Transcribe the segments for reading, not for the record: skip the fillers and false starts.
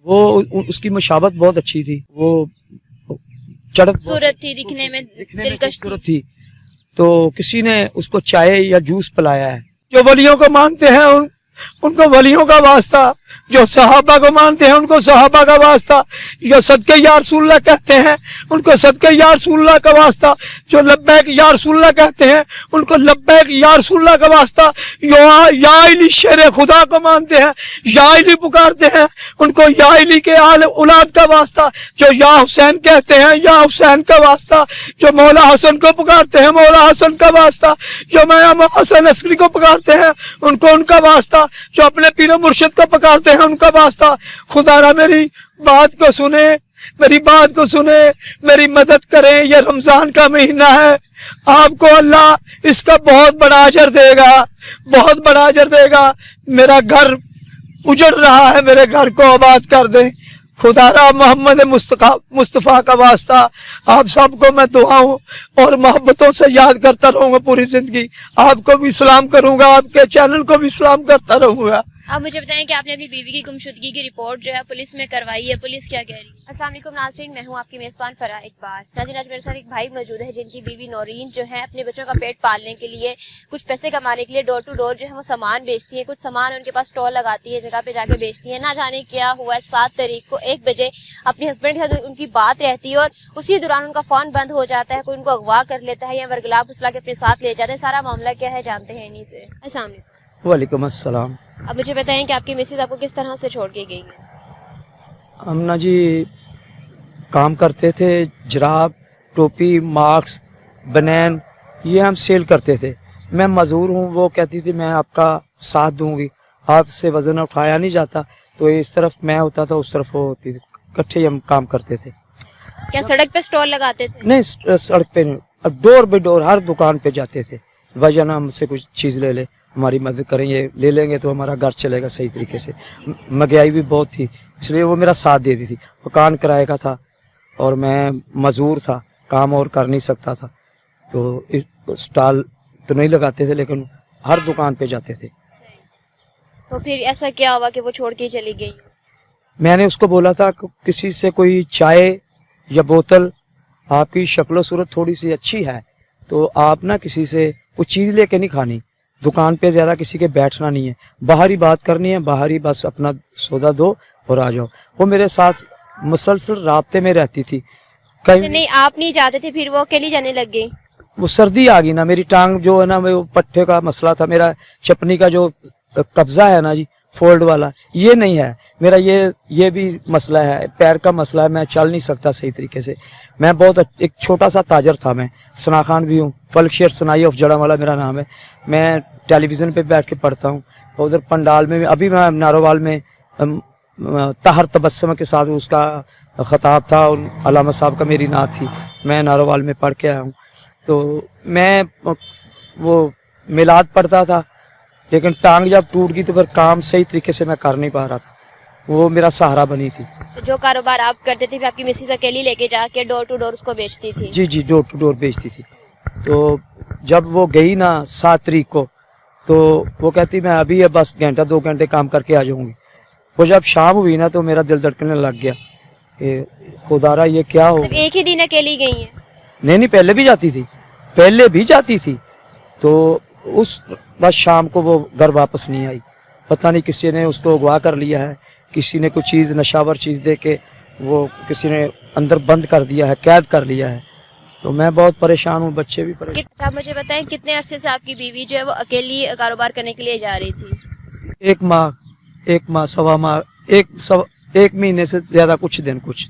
वो उसकी मशावत बहुत अच्छी थी, वो चढ़त खूबसूरत थी, दिखने में दिलकश खूबसूरत थी। तो किसी ने उसको चाय या जूस पिलाया है। जो वलियों को मानते हैं उनको वलियों का वास्ता, जो सहाबा को मानते हैं उनको सहाबा का वास्ता, जो सदके या रसूलुल्लाह कहते हैं उनको सदके या रसूलुल्लाह का वास्ता, जो लब्बैक या रसूलुल्लाह कहते हैं उनको लब्बैक या रसूलुल्लाह का वास्ता, या इली शेर खुदा को मानते हैं, या इली पुकारते हैं उनको या इली के आल औलाद का वास्ता, जो या हुसैन कहते हैं या हुसैन का वास्ता, जो मौला हसन को पुकारते हैं मौला हसन का वास्ता, जो इमाम हसन अस्करी को पुकारते हैं उनको उनका वास्ता, जो अपने पीर मुर्शिद को पुकारते हैं उनका वास्ता। खुदारा मेरी बात को सुने, मेरी बात को सुने, मेरी मदद करें। ये रमजान का महीना है, आपको अल्लाह इसका बहुत बड़ा अजर देगा, बहुत बड़ा अजर देगा। मेरा घर उजड़ रहा है, मेरे घर को आबाद कर दें। खुदारा मोहम्मद मुस्तफ़ा का वास्ता आप सबको मैं दुआओं और मोहब्बतों से याद करता रहूंगा पूरी जिंदगी। आपको भी सलाम करूंगा, आपके चैनल को भी सलाम करता रहूंगा। आप मुझे बताएं कि आपने अपनी बीवी की गुमशुदगी की रिपोर्ट जो है पुलिस में करवाई है, पुलिस क्या कह रही है? अस्सलाम वालेकुम नाज़रीन, मैं हूं आपकी मेज़बान फराह इकबाल। नाज़रीन, आज मेरे साथ एक भाई मौजूद है जिनकी बीवी नौरीन जो है अपने बच्चों का पेट पालने के लिए, कुछ पैसे कमाने के लिए डोर टू डोर जो है वो सामान बेचती है। कुछ सामान उनके पास स्टॉल लगाती है, जगह पे जाके बेचती है। ना जाने क्या हुआ 7 तारीख को 1 बजे अपने हस्बैंड के साथ उनकी बात रहती है और उसी दौरान उनका फोन बंद हो जाता है, कोई उनको अगवा कर लेता है या वर्गला फुसला के अपने साथ ले जाते हैं। सारा मामला क्या है जानते हैं इन्हीं से। अस्सलाम वालेकुम। वालेकुम अस्सलाम। अब मुझे बताएं कि आपकी मिसेज आपको किस तरह से छोड़ के गई है? हम ना जी काम करते थे, जराब, टोपी, मास्क, बनैन ये हम सेल करते थे। मैं मजदूर हूँ, वो कहती थी मैं आपका साथ दूंगी, आपसे वजन उठाया नहीं जाता, तो इस तरफ मैं होता था उस तरफ वो होती थी, इकट्ठे हम काम करते थे। क्या सड़क पे स्टॉल लगाते थे? नहीं, सड़क पे नहीं, डोर बाई डोर हर दुकान पे जाते थे। वजह ना हमसे कुछ चीज़ ले ले, हमारी मदद करेंगे, ले लेंगे तो हमारा घर चलेगा सही तरीके से। महंगाई भी बहुत थी, इसलिए वो मेरा साथ देती थी। मकान किराए का था और मैं मजदूर था, काम और कर नहीं सकता था, तो इस स्टॉल तो नहीं लगाते थे लेकिन हर दुकान पे जाते थे। तो फिर ऐसा क्या हुआ कि वो छोड़ के चली गई? मैंने उसको बोला था कि किसी से कोई चाय या बोतल, आपकी शक्ल सूरत थोड़ी सी अच्छी है तो आप ना किसी से कुछ चीज़ लेके नहीं खानी, दुकान पे ज़्यादा किसी के बैठना नहीं है, बाहर ही बात करनी है, बाहर ही बस अपना सौदा दो और आ जाओ। वो मेरे साथ मुसलसल राब्ते में रहती थी। कहीं नहीं, आप नहीं जाते थे, फिर वो अकेली जाने लग गई? वो सर्दी आ गई ना, मेरी टांग जो है ना, वो पट्टे का मसला था, मेरा चपनी का जो कब्जा है ना जी, फोल्ड वाला, ये नहीं है मेरा, ये भी मसला है, पैर का मसला है, मैं चल नहीं सकता सही तरीके से। मैं बहुत एक छोटा सा ताजर था, मैं सना खान भी हूँ, फल्क शेर सनाई ऑफ जड़ावाला मेरा नाम है। मैं टेलीविज़न पे बैठ के पढ़ता हूँ, उधर पंडाल में अभी मैं नारोवाल में ताहर तबस्सुम के साथ उसका खताब था, अलामा साहब का मेरी नात थी, मैं नारोवाल में पढ़ के आया हूँ। तो मैं वो मिलाद पढ़ता था, लेकिन टांग जब टूट गई तो फिर काम सही तरीके से मैं कर नहीं पा रहा था, वो मेरा सहारा बनी थी। तो जो कारोबार आप करते थे फिर आपकी मिसेज अकेली लेके जाके डोर टू डोर उसको बेचती थी? जी जी, डोर टू डोर बेचती थी। तो जब वो गई ना 7 तारीख को, तो वो कहती मैं अभी बस घंटा 2 घंटे काम करके आ जाऊंगी। वो जब शाम हुई ना तो मेरा दिल धड़कने लग गया, खुदारा ये क्या हो। मतलब एक ही दिन अकेली गई है? नहीं, पहले भी जाती थी, पहले भी जाती थी। तो उस बस शाम को वो घर वापस नहीं आई, पता नहीं किसी ने उसको अगवा कर लिया है, किसी ने कुछ चीज़ नशावर चीज़ दे के वो किसी ने अंदर बंद कर दिया है, कैद कर लिया है। तो मैं बहुत परेशान हूँ, बच्चे भी परेशान। आप मुझे बताएं कितने अरसे से आपकी बीवी जो है वो अकेली कारोबार करने के लिए जा रही थी? 1 माह, सवा माह, 1 महीने से ज्यादा, कुछ दिन कुछ।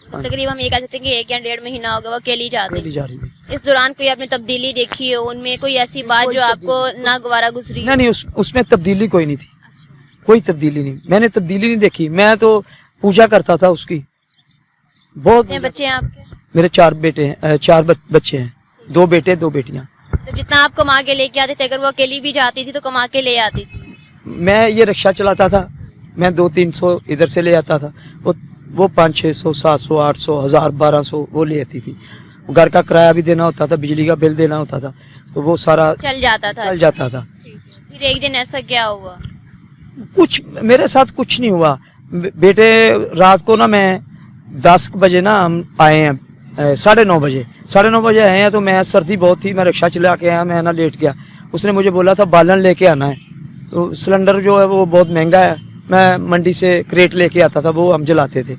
तो तकरीबन हम ये कह सकते हैं कि 1 या 1.5 महीना होगा वो अकेली जा रही है। इस दौरान कोई आपने तब्दीली देखी हो उनमें, कोई ऐसी बात जो आपको नागवारा गुजरी? नहीं, उसमें तब्दीली कोई नहीं थी, कोई तब्दीली नहीं, मैंने तब्दीली नहीं देखी। मैं तो पूजा करता था उसकी। बहुत बच्चे हैं आपके? मेरे 4 बेटे हैं, 4 बच्चे हैं, 2 बेटे 2 बेटियां। तो जितना आप कमा के लेके आते थे, अगर वो अकेली भी जाती थी तो कमा के ले आती थी? मैं ये रिक्शा चलाता था, मैं 200-300 इधर से ले आता था, वो 500-600, 700, 800, 1000, 1200 वो ले आती थी। घर का किराया भी देना होता था, बिजली का बिल देना होता था, तो वो सारा चल जाता था। था। फिर एक दिन ऐसा क्या हुआ? कुछ मेरे साथ कुछ नहीं हुआ, बेटे रात को ना मैं 10 बजे ना हम आए हैं, 9:30 बजे 9:30 बजे आए हैं। तो मैं सर्दी बहुत थी, मैं रिक्शा चला के आया, मैं ना लेट गया। उसने मुझे बोला था बालन लेके आना है, तो सिलेंडर जो है वो बहुत महंगा है। मैं मंडी से क्रेट लेके आता था, वो हम जलाते थे।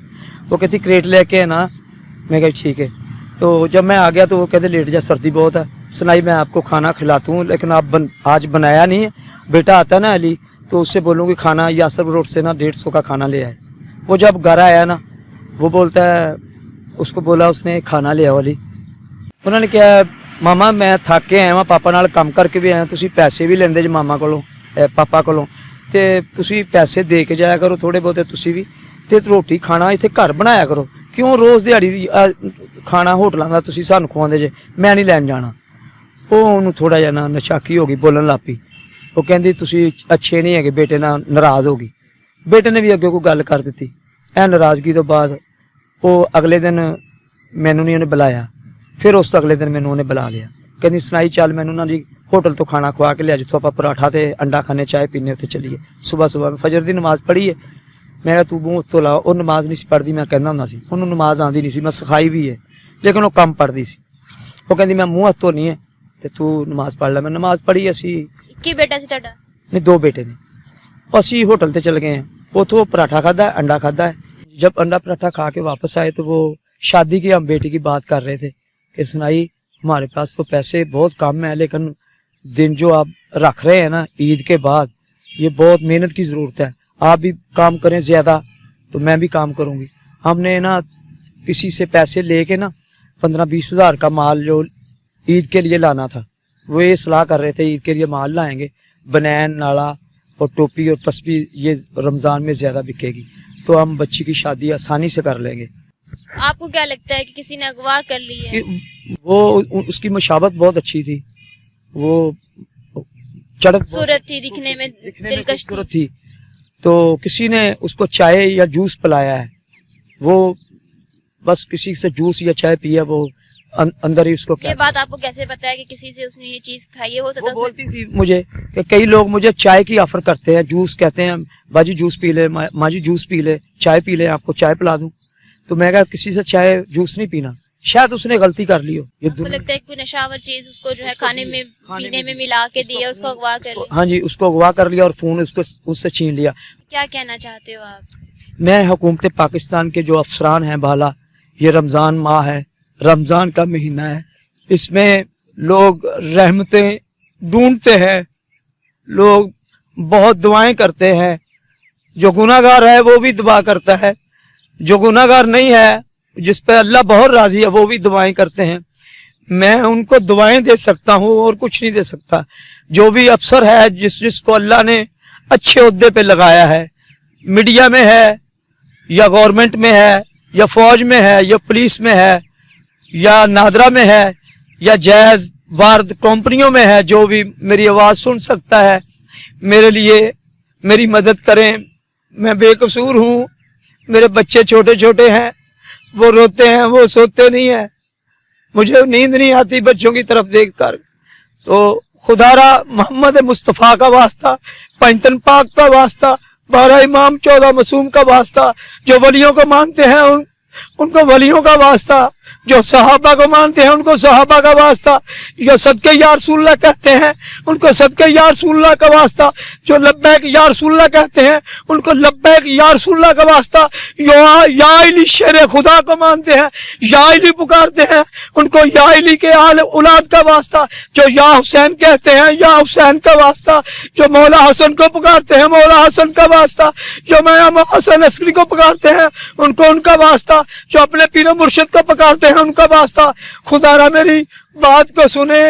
वो कहती क्रेट लेके है ना, मैं कही ठीक है। तो जब मैं आ गया तो वो कहते लेट जा, सर्दी बहुत है। सुनाई मैं आपको खाना खिलाता हूँ, लेकिन आप आज बनाया नहीं है। बेटा आता है ना अली, तो उससे बोलूँगी खाना यासर रोड से ना 150 का खाना ले आए। वो जब घर आया ना, वो बोलता है, उसको बोला उसने खाना ले आओ अली। उन्होंने क्या मामा मैं थक के आया, पापा नाल काम करके भी आया, तुसी पैसे भी लेंदे जे मामा कोलों पापा कोलों, ते तुसी पैसे दे के जाया करो थोड़े बहुते तुसी भी, ते रोटी खाना इत्थे घर बनाया करो, क्यों रोज़ दिहाड़ी खाना होटलों का तुसी सानू खवांदे जे, मैं नहीं लैन जाना। वो थोड़ा जिहा ना नशाकी हो गई, बोलन लग पई। वो कहंदी तुसी अच्छे नहीं है, बेटे नाल नाराज़ हो गई। बेटे ने भी अगे कोई गल कर दी। ए नाराज़गी तो बाद वो अगले दिन मैनू नहीं उन्हें बुलाया, फिर उस तो अगले दिन मैनू उन्हें बुला लिया। कहंदी सुनाई चल मैनू ना जी होटल तो खाना खवा के लिया, जितों आप पराठा ते अंडा खाने चाय पीने उत्थे चलीए। सुबह सुबह फजर की नमाज़ पढ़ी है। मैं कहा तू मूँह तो ला, वो नमाज़ नहीं सी पढ़ती, मैं कहना हुंदा सी उन्होंने नमाज़ आती नहीं सी, मैं सिखाई भी है, लेकिन वो कम पढ़ती सी। वो कहती मैं मूँह हथ धोनी है ते तू नमाज़ पढ़ लै। मैं नमाज़ पढ़ी। असी की बेटा सी तुहाडा? नहीं, 2 बेटे ने। असी होटल ते चल गए हैं, उतो पराठा खादा है, अंडा खादा है। जब अंडा पराठा खा के वापस आए तो वो शादी की हम बेटी की बात कर रहे थे कि सुनाई हमारे पास तो पैसे बहुत कम है, लेकिन दिन जो आप रख रहे हैं ना ईद के बाद, ये बहुत मेहनत की ज़रूरत है। आप भी काम करें ज़्यादा तो मैं भी काम करूँगी। हमने ना किसी से पैसे लेके ना 15-20 हज़ार का माल जो ईद के लिए लाना था, वो ये सलाह कर रहे थे ईद के लिए माल लाएंगे, बनैन नाला और टोपी और तस्बीह ये रमज़ान में ज़्यादा बिकेगी, तो हम बच्ची की शादी आसानी से कर लेंगे। आपको क्या लगता है कि किसी ने अगवा कर ली है? वो उसकी मुशावत बहुत अच्छी थी, वो चढ़त सूरत थी, दिखने में दिलकश खूबसूरत थी। तो किसी ने उसको चाय या जूस पिलाया है, वो बस किसी से जूस या चाय पिया, वो अंदर ही उसको ये बात आपको कैसे पता है कि किसी से उसने ये चीज खाई है? हो सकता है बोलती थी मुझे कि कई लोग मुझे चाय की ऑफर करते हैं, जूस कहते हैं बाजी जूस पी ले, माँ जी जूस पी ले, चाय पी ले, आपको चाय पिला दूं। तो मैं कहा किसी से चाय जूस नहीं पीना, शायद उसने गलती कर ली हो। आपको लगता है कोई नशावर चीज उसको जो है खाने में पीने में मिला के दिया, उसको अगवा कर लिया? हाँ जी, उसको अगवा कर लिया और फोन उसको उससे छीन लिया। क्या कहना चाहते हो आप? मैं हुकूमत पाकिस्तान के जो अफसरान हैं बाला, ये रमज़ान माह है, रमज़ान का महीना है, इसमें लोग रहमतें ढूंढते हैं, लोग बहुत दुआएं करते हैं। जो गुनाहगार है वो भी दुआ करता है, जो गुनाहगार नहीं है, जिस पे अल्लाह बहुत राजी है, वो भी दुआएं करते हैं। मैं उनको दुआएं दे सकता हूँ और कुछ नहीं दे सकता। जो भी अफसर है, जिसको अल्लाह ने अच्छे ओहदे पे लगाया है, मीडिया में है या गवर्नमेंट में है या फौज में है या पुलिस में है या नादरा में है या जैज वार्द कंपनियों में है, जो भी मेरी आवाज़ सुन सकता है, मेरे लिए मेरी मदद करें। मैं बेकसूर हूँ, मेरे बच्चे छोटे छोटे हैं, वो रोते हैं, वो सोते नहीं हैं, मुझे नींद नहीं आती बच्चों की तरफ देखकर। तो खुदारा मोहम्मद मुस्तफ़ा का वास्ता, पंचतन पाक का वास्ता, 12 इमाम 14 मासूम का वास्ता, जो वलियों को मानते हैं उनको वलियों का वास्ता, जो सहाबा को मानते हैं उनको सहाबा का वास्ता, जो सदके या रसूलुल्लाह कहते हैं उनको सदके या रसूलुल्लाह का वास्ता, जो लब्बैक या रसूलुल्लाह कहते हैं उनको लब्बैक या रसूलुल्लाह का वास्ता, या इली शेर खुदा को मानते हैं, या इली पुकारते हैं उनको या इली के आल औलाद का वास्ता, जो या हुसैन कहते हैं या हुसैन का वास्ता, जो मौला हसन को पुकारते हैं मौला हसन का वास्ता, जो मयाम हसन अस्करी को पुकारते हैं उनको उनका वास्ता, जो अपने पीर मुर्शिद को पुकारते हैं उनका वास्ता। खुदारा मेरी बात को सुने,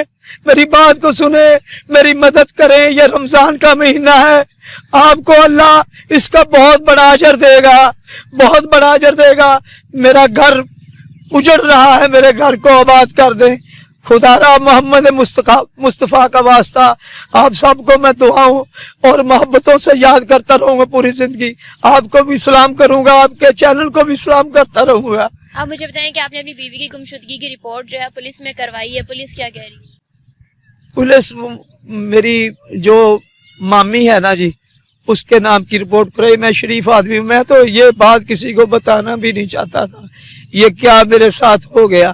मेरी बात को सुने, मेरी मदद करें। यह रमजान का महीना है, आपको अल्लाह इसका बहुत बड़ा अजर देगा, बहुत बड़ा अजर देगा। मेरा घर उजड़ रहा है, मेरे घर को आबाद कर दें। खुदारा मोहम्मद मुस्तफ़ा का वास्ता, आप सबको मैं दुआओं और मोहब्बतों से याद करता रहूंगा पूरी जिंदगी। आपको भी सलाम करूंगा, आपके चैनल को भी सलाम करता रहूंगा। आप मुझे बताएं कि आपने अपनी बीवी की गुमशुदगी की रिपोर्ट जो है पुलिस में करवाई है, पुलिस क्या कह रही है? पुलिस मेरी जो मामी है ना जी, اس کے نام کی رپورٹ کرائی. میں شریف آدمی ہوں, میں تو یہ بات کسی کو بتانا بھی نہیں چاہتا تھا. یہ کیا میرے ساتھ ہو گیا.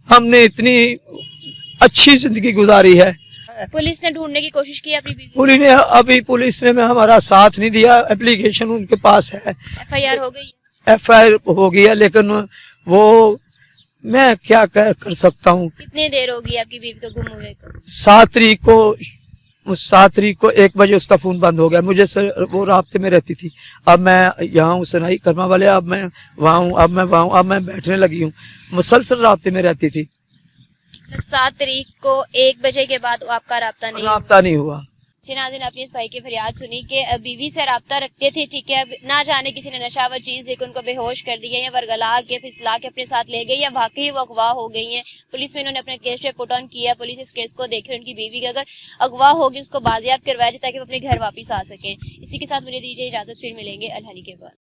ہم نے اتنی اچھی زندگی گزاری ہے. पुलिस ने ढूंढने की कोशिश की अपनी बीवी पुलिस ने हमारा साथ नहीं दिया. एप्लीकेशन उनके पास है, FIR हो गई FIR हो गया, लेकिन वो मैं क्या कर सकता हूँ. कितनी देर होगी आपकी बीवी को गुम हुए को 7 तारीख को 1 बजे उसका फोन बंद हो गया. मुझे वो राब्ते में रहती थी. अब मैं यहाँ हूँ सनाई कर्मा वाले, अब मैं वहाँ हूँ, अब मैं वहाँ हूँ, अब मैं बैठने लगी हूँ. मुसलसल राब्ते में रहती थी. 7 तारीख को 1 बजे के बाद आपका राब्ता नहीं हुआ. नाज़रीन, आपने इस भाई की फरियाद सुनी कि बीवी से राब्ता रखते थे, ठीक है, अब ना जाने किसी ने नशावर चीज देकर उनको बेहोश कर दिया या वरगला के फिसला के अपने साथ ले गई या वाकई वो अगवा हो गई हैं. पुलिस में इन्होंने अपना केस पुट ऑन किया. पुलिस इस केस को देख रही, उनकी बीवी की अगर अगवा होगी उसको बाजियाब करवाया जाए ताकि वो अपने घर वापस आ सकें. इसी के साथ मुझे दीजिए इजाजत, फिर मिलेंगे अल्हानी के बाद.